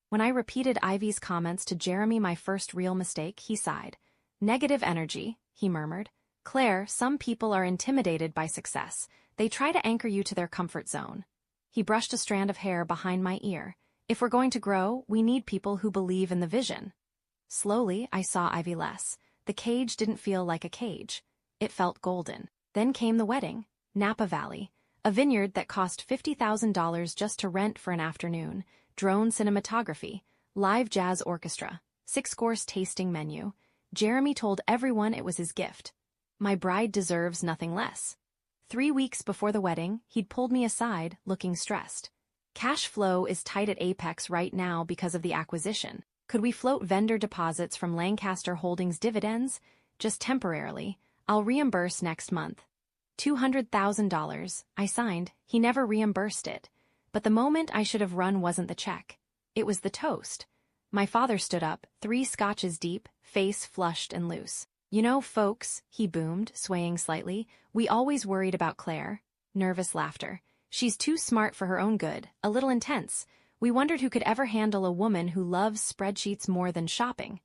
When I repeated Ivy's comments to Jeremy, my first real mistake, he sighed. Negative energy, he murmured. Claire, some people are intimidated by success. They try to anchor you to their comfort zone. He brushed a strand of hair behind my ear. If we're going to grow, we need people who believe in the vision. Slowly, I saw Ivy less. The cage didn't feel like a cage. It felt golden. Then came the wedding. Napa Valley. A vineyard that cost $50,000 just to rent for an afternoon. Drone cinematography. Live jazz orchestra. 6-course tasting menu. Jeremy told everyone it was his gift. My bride deserves nothing less. 3 weeks before the wedding, he'd pulled me aside, looking stressed. Cash flow is tight at Apex right now because of the acquisition. Could we float vendor deposits from Lancaster Holdings dividends? Just temporarily. I'll reimburse next month. $200,000. I signed. He never reimbursed it. But the moment I should have run wasn't the check. It was the toast. My father stood up, 3 scotches deep, face flushed and loose. You know, folks, he boomed, swaying slightly, we always worried about Claire. Nervous laughter. She's too smart for her own good, a little intense. We wondered who could ever handle a woman who loves spreadsheets more than shopping.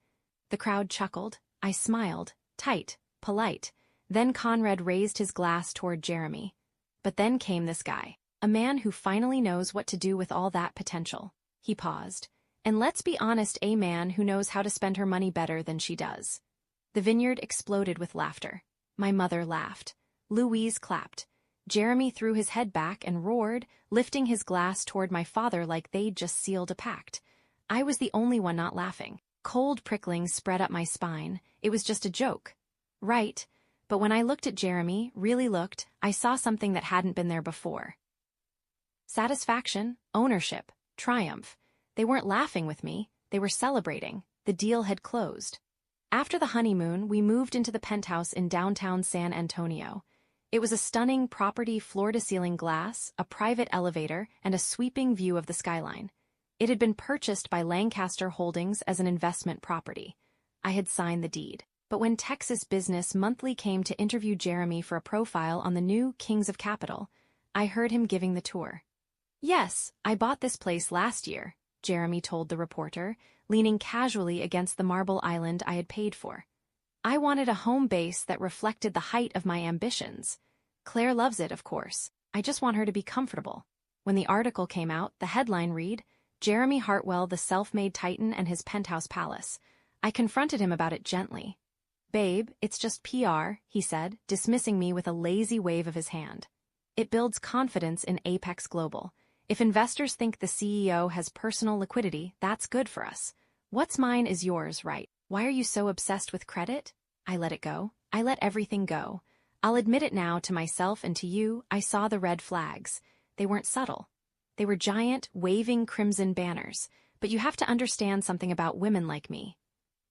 The crowd chuckled. I smiled, tight, polite. Then Conrad raised his glass toward Jeremy. But then came this guy, a man who finally knows what to do with all that potential. He paused. And let's be honest, a man who knows how to spend her money better than she does. The vineyard exploded with laughter. My mother laughed. Louise clapped. Jeremy threw his head back and roared, lifting his glass toward my father like they'd just sealed a pact. I was the only one not laughing. Cold pricklings spread up my spine. It was just a joke. Right, but when I looked at Jeremy, really looked, I saw something that hadn't been there before. Satisfaction, ownership, triumph. They weren't laughing with me, they were celebrating. The deal had closed. After the honeymoon, we moved into the penthouse in downtown San Antonio. It was a stunning property, floor-to-ceiling glass, a private elevator, and a sweeping view of the skyline. It had been purchased by Lancaster Holdings as an investment property. I had signed the deed. But when Texas Business Monthly came to interview Jeremy for a profile on the new Kings of Capital, I heard him giving the tour. Yes, I bought this place last year, Jeremy told the reporter, leaning casually against the marble island I had paid for. I wanted a home base that reflected the height of my ambitions. Claire loves it, of course. I just want her to be comfortable. When the article came out, the headline read, Jeremy Hartwell, the self-made titan and his penthouse palace. I confronted him about it gently. Babe, it's just PR, he said, dismissing me with a lazy wave of his hand. It builds confidence in Apex Global. If investors think the CEO has personal liquidity, that's good for us. What's mine is yours, right? Why are you so obsessed with credit? I let it go. I let everything go. I'll admit it now to myself and to you, I saw the red flags. They weren't subtle. They were giant, waving crimson banners. But you have to understand something about women like me.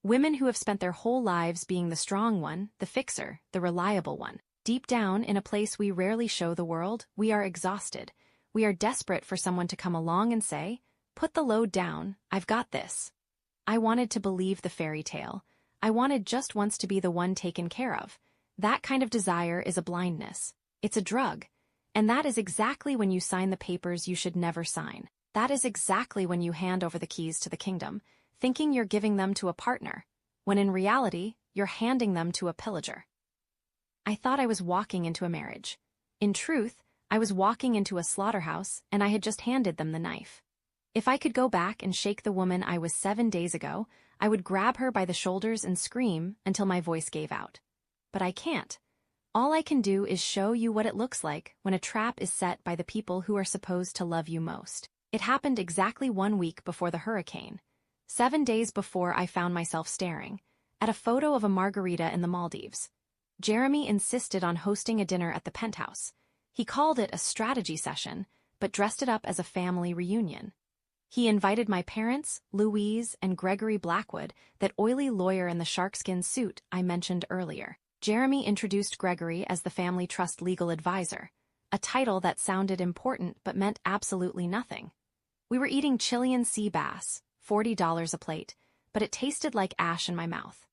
Women who have spent their whole lives being the strong one, the fixer, the reliable one. Deep down, in a place we rarely show the world, we are exhausted. We are desperate for someone to come along and say, put the load down, I've got this. I wanted to believe the fairy tale. I wanted just once to be the one taken care of. That kind of desire is a blindness. It's a drug. And that is exactly when you sign the papers you should never sign. That is exactly when you hand over the keys to the kingdom, thinking you're giving them to a partner, when in reality, you're handing them to a pillager. I thought I was walking into a marriage. In truth, I was walking into a slaughterhouse, and I had just handed them the knife. If I could go back and shake the woman I was 7 days ago, I would grab her by the shoulders and scream until my voice gave out. But I can't. All I can do is show you what it looks like when a trap is set by the people who are supposed to love you most. It happened exactly 1 week before the hurricane. 7 days before I found myself staring at a photo of a margarita in the Maldives. Jeremy insisted on hosting a dinner at the penthouse. He called it a strategy session, but dressed it up as a family reunion. He invited my parents, Louise, and Gregory Blackwood, that oily lawyer in the sharkskin suit I mentioned earlier. Jeremy introduced Gregory as the family trust legal advisor, a title that sounded important but meant absolutely nothing. We were eating Chilean sea bass, $40 a plate, but it tasted like ash in my mouth.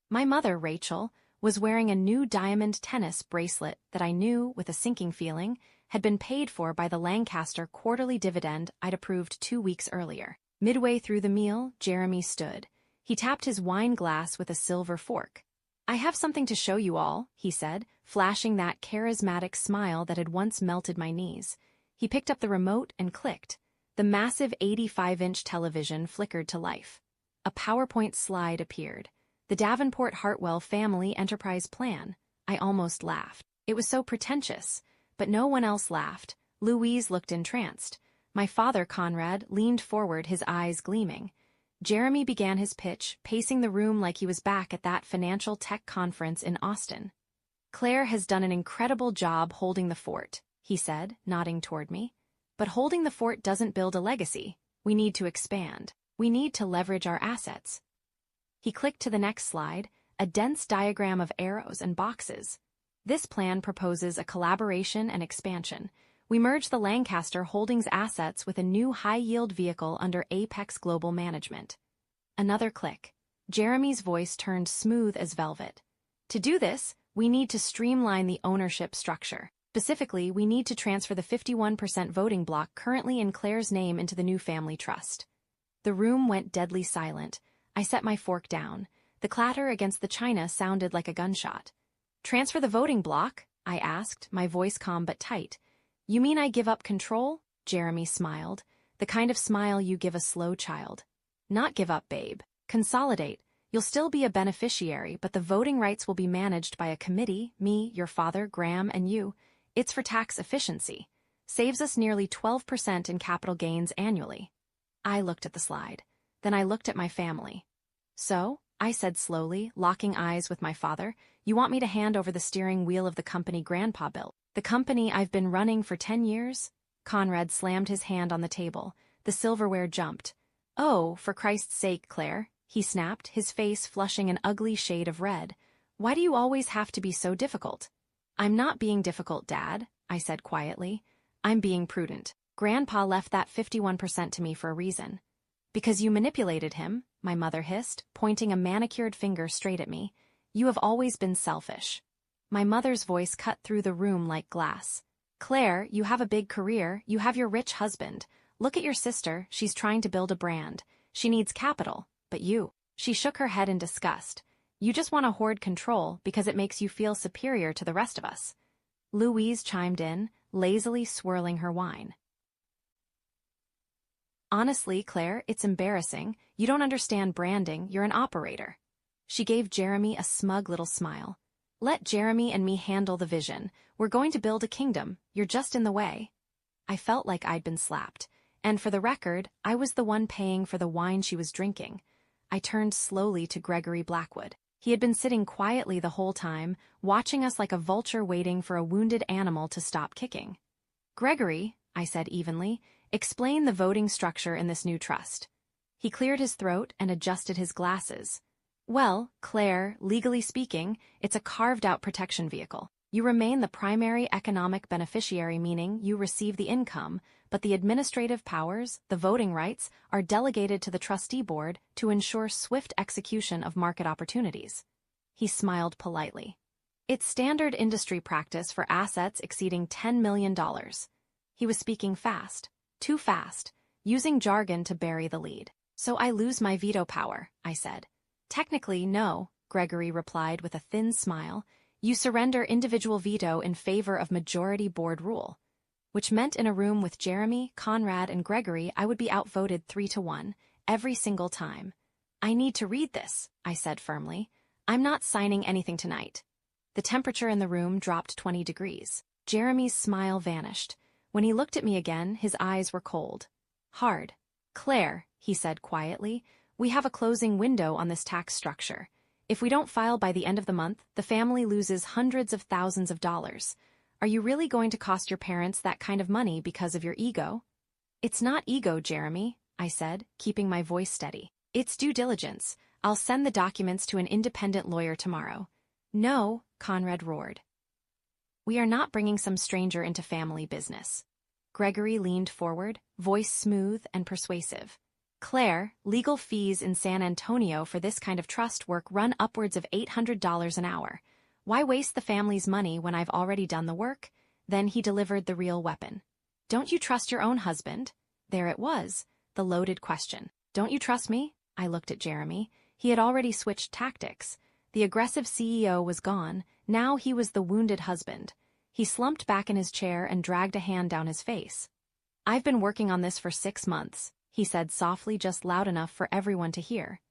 My mother, Rachel, was wearing a new diamond tennis bracelet that I knew, with a sinking feeling, had been paid for by the Lancaster quarterly dividend I'd approved 2 weeks earlier. Midway through the meal, Jeremy stood. He tapped his wine glass with a silver fork. "I have something to show you all," he said, flashing that charismatic smile that had once melted my knees. He picked up the remote and clicked. The massive 85-inch television flickered to life. A PowerPoint slide appeared. The Davenport Hartwell Family Enterprise Plan. I almost laughed. It was so pretentious. But no one else laughed. Louise looked entranced. My father, Conrad, leaned forward, his eyes gleaming. Jeremy began his pitch, pacing the room like he was back at that financial tech conference in Austin. "Claire has done an incredible job holding the fort," he said, nodding toward me. "But holding the fort doesn't build a legacy. We need to expand. We need to leverage our assets." He clicked to the next slide, a dense diagram of arrows and boxes. "This plan proposes a collaboration and expansion. We merge the Lancaster Holdings assets with a new high-yield vehicle under Apex Global Management." Another click. Jeremy's voice turned smooth as velvet. "To do this, we need to streamline the ownership structure. Specifically, we need to transfer the 51% voting block currently in Claire's name into the new family trust." The room went deadly silent. I set my fork down. The clatter against the china sounded like a gunshot. "Transfer the voting block?" I asked, my voice calm but tight. "You mean I give up control?" Jeremy smiled, the kind of smile you give a slow child. "Not give up, babe. Consolidate. You'll still be a beneficiary, but the voting rights will be managed by a committee, me, your father, Graham, and you. It's for tax efficiency. Saves us nearly 12% in capital gains annually." I looked at the slide. Then I looked at my family. "So," I said slowly, locking eyes with my father, "you want me to hand over the steering wheel of the company Grandpa built? The company I've been running for 10 years? Conrad slammed his hand on the table. The silverware jumped. "Oh, for Christ's sake, Claire," he snapped, his face flushing an ugly shade of red. "Why do you always have to be so difficult?" "I'm not being difficult, Dad," I said quietly. "I'm being prudent. Grandpa left that 51% to me for a reason." "Because you manipulated him," my mother hissed, pointing a manicured finger straight at me. "You have always been selfish." My mother's voice cut through the room like glass. "Claire, you have a big career, you have your rich husband. Look at your sister, she's trying to build a brand. She needs capital, but you." She shook her head in disgust. "You just want to hoard control because it makes you feel superior to the rest of us." Louise chimed in, lazily swirling her wine. "Honestly, Claire, it's embarrassing. You don't understand branding, you're an operator." She gave Jeremy a smug little smile. "Let Jeremy and me handle the vision. We're going to build a kingdom. You're just in the way." I felt like I'd been slapped. And for the record, I was the one paying for the wine she was drinking. I turned slowly to Gregory Blackwood. He had been sitting quietly the whole time, watching us like a vulture waiting for a wounded animal to stop kicking. "Gregory," I said evenly, "explain the voting structure in this new trust." He cleared his throat and adjusted his glasses. "Well, Claire, legally speaking, it's a carved-out protection vehicle. You remain the primary economic beneficiary, meaning you receive the income, but the administrative powers, the voting rights, are delegated to the trustee board to ensure swift execution of market opportunities." He smiled politely. "It's standard industry practice for assets exceeding $10 million. He was speaking fast, too fast, using jargon to bury the lead. "So I lose my veto power," I said. "Technically, no," Gregory replied with a thin smile. "You surrender individual veto in favor of majority board rule." Which meant in a room with Jeremy, Conrad, and Gregory, I would be outvoted 3-1, every single time. "I need to read this," I said firmly. "I'm not signing anything tonight." The temperature in the room dropped 20 degrees. Jeremy's smile vanished. When he looked at me again, his eyes were cold. Hard. "Claire," he said quietly, "we have a closing window on this tax structure. If we don't file by the end of the month, the family loses hundreds of thousands of dollars. Are you really going to cost your parents that kind of money because of your ego?" "It's not ego, Jeremy," I said, keeping my voice steady. "It's due diligence. I'll send the documents to an independent lawyer tomorrow." "No," Conrad roared. "We are not bringing some stranger into family business." Gregory leaned forward, voice smooth and persuasive. "Claire, legal fees in San Antonio for this kind of trust work run upwards of $800 an hour. Why waste the family's money when I've already done the work?" Then he delivered the real weapon. "Don't you trust your own husband?" There it was. the loaded question. Don't you trust me? I looked at Jeremy. He had already switched tactics. The aggressive CEO was gone, now he was the wounded husband. He slumped back in his chair and dragged a hand down his face. I've been working on this for 6 months, he said softly, just loud enough for everyone to hear.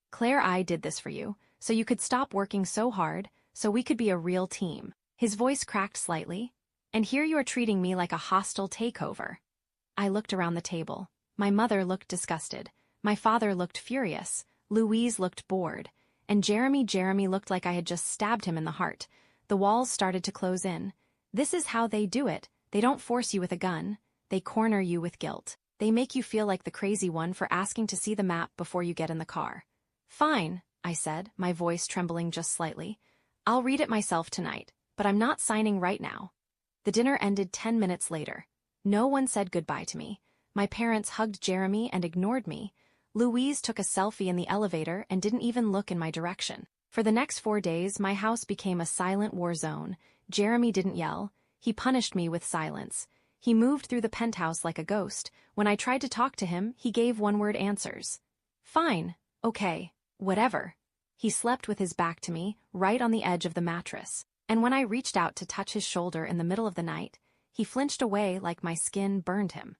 Claire, I did this for you, so you could stop working so hard, so we could be a real team. His voice cracked slightly. And here you are treating me like a hostile takeover. I looked around the table. My mother looked disgusted. My father looked furious. Louise looked bored. And Jeremy looked like I had just stabbed him in the heart. The walls started to close in. This is how they do it. They don't force you with a gun. They corner you with guilt. They make you feel like the crazy one for asking to see the map before you get in the car. Fine, I said, my voice trembling just slightly. I'll read it myself tonight, but I'm not signing right now. The dinner ended 10 minutes later. No one said goodbye to me. My parents hugged Jeremy and ignored me. Louise took a selfie in the elevator and didn't even look in my direction. For the next 4 days, my house became a silent war zone. Jeremy didn't yell. He punished me with silence. He moved through the penthouse like a ghost. When I tried to talk to him, he gave one-word answers. Fine, okay, whatever. He slept with his back to me, right on the edge of the mattress. And when I reached out to touch his shoulder in the middle of the night, he flinched away like my skin burned him.